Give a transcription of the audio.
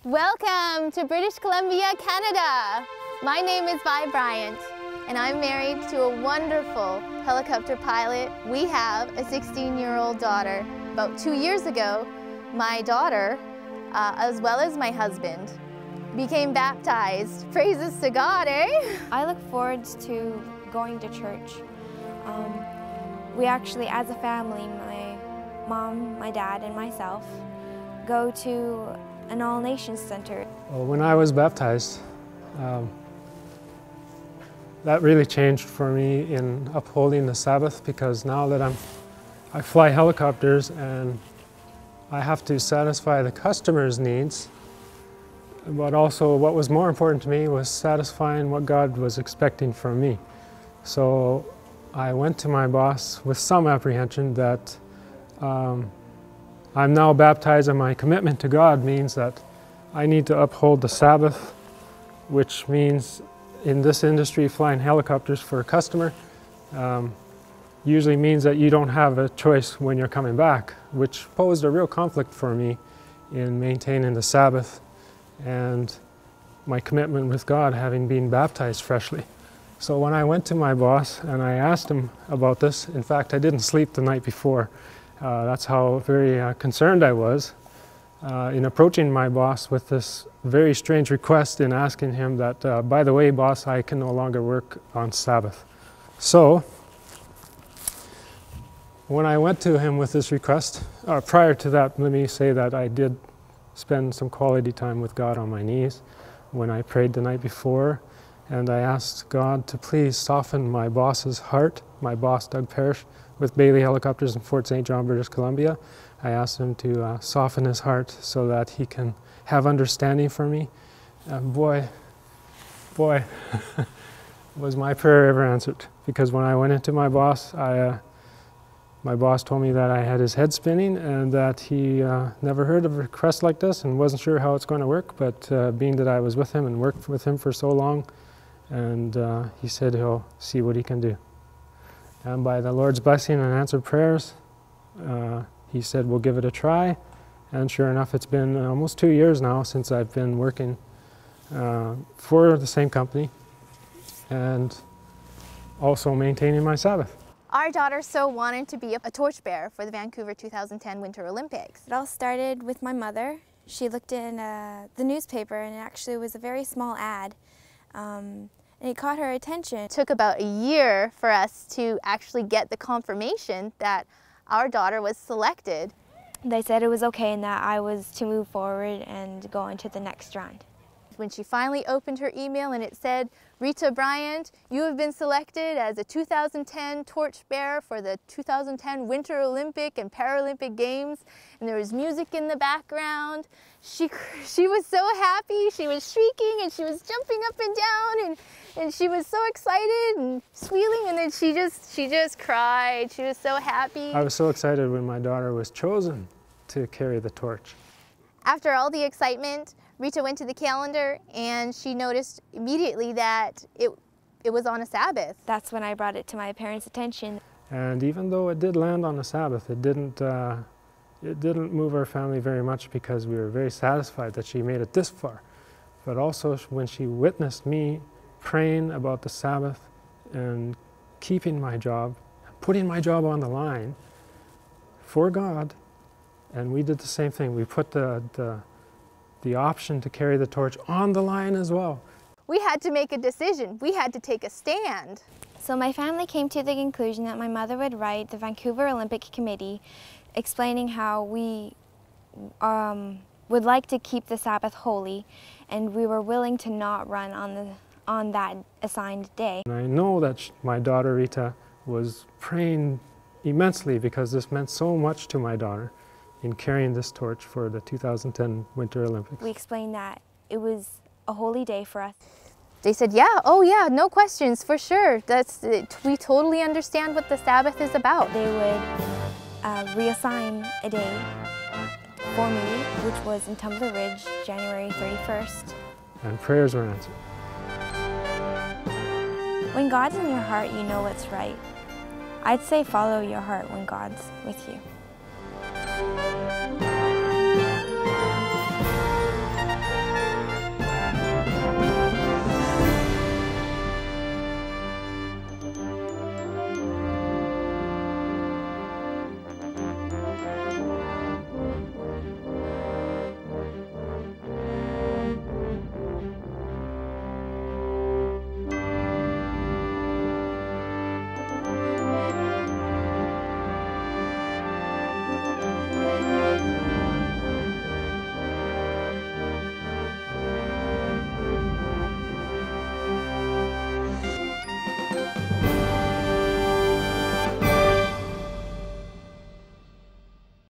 Welcome to British Columbia, Canada. My name is Vi Bryant, and I'm married to a wonderful helicopter pilot. We have a 16-year-old daughter. About 2 years ago, my daughter, as well as my husband, became baptized. Praises to God, eh? I look forward to going to church. We actually, as a family, my mom, my dad, and myself, go to an all-nations center. Well, when I was baptized, that really changed for me in upholding the Sabbath, because now that I fly helicopters and I have to satisfy the customer's needs, but also what was more important to me was satisfying what God was expecting from me. So I went to my boss with some apprehension that I'm now baptized, and my commitment to God means that I need to uphold the Sabbath, which means in this industry flying helicopters for a customer usually means that you don't have a choice when you're coming back, which posed a real conflict for me in maintaining the Sabbath and my commitment with God, having been baptized freshly. So when I went to my boss and I asked him about this, in fact I didn't sleep the night before. That's how very concerned I was in approaching my boss with this very strange request, in asking him that, by the way, boss, I can no longer work on Sabbath. So when I went to him with this request, prior to that, let me say that I did spend some quality time with God on my knees when I prayed the night before, and I asked God to please soften my boss's heart, my boss Doug Parrish, with Bailey Helicopters in Fort St. John, British Columbia. I asked him to soften his heart so that he can have understanding for me. And boy, was my prayer ever answered. Because when I went into my boss, my boss told me that I had his head spinning and that he never heard of a request like this and wasn't sure how it's going to work, but being that I was with him and worked with him for so long, and he said he'll see what he can do. And by the Lord's blessing and answered prayers, he said we'll give it a try. And sure enough, it's been almost 2 years now since I've been working for the same company and also maintaining my Sabbath. Our daughter so wanted to be a torchbearer for the Vancouver 2010 Winter Olympics. It all started with my mother. She looked in the newspaper, and it actually was a very small ad. And it caught her attention. It took about a year for us to actually get the confirmation that our daughter was selected. They said it was okay and that I was to move forward and go into the next round. When she finally opened her email and it said, Rita Bryant, you have been selected as a 2010 torchbearer for the 2010 Winter Olympic and Paralympic Games, and there was music in the background. She was so happy. She was shrieking and she was jumping up and down, and she was so excited and squealing, and then she just cried. She was so happy. I was so excited when my daughter was chosen to carry the torch. After all the excitement, Rita went to the calendar and she noticed immediately that it was on a Sabbath. That's when I brought it to my parents' attention. And even though it did land on a Sabbath, it didn't move our family very much, because we were very satisfied that she made it this far. But also when she witnessed me praying about the Sabbath and keeping my job, putting my job on the line for God, and we did the same thing. We put the option to carry the torch on the line as well. We had to make a decision. We had to take a stand. So my family came to the conclusion that my mother would write the Vancouver Olympic Committee explaining how we would like to keep the Sabbath holy, and we were willing to not run on that assigned day. And I know that my daughter Rita was praying immensely, because this meant so much to my daughter in carrying this torch for the 2010 Winter Olympics. We explained that it was a holy day for us. They said, yeah, oh yeah, no questions, for sure. We totally understand what the Sabbath is about. They would reassign a day for me, which was in Tumbler Ridge, January 31st. And prayers were answered. When God's in your heart, you know what's right. I'd say follow your heart when God's with you.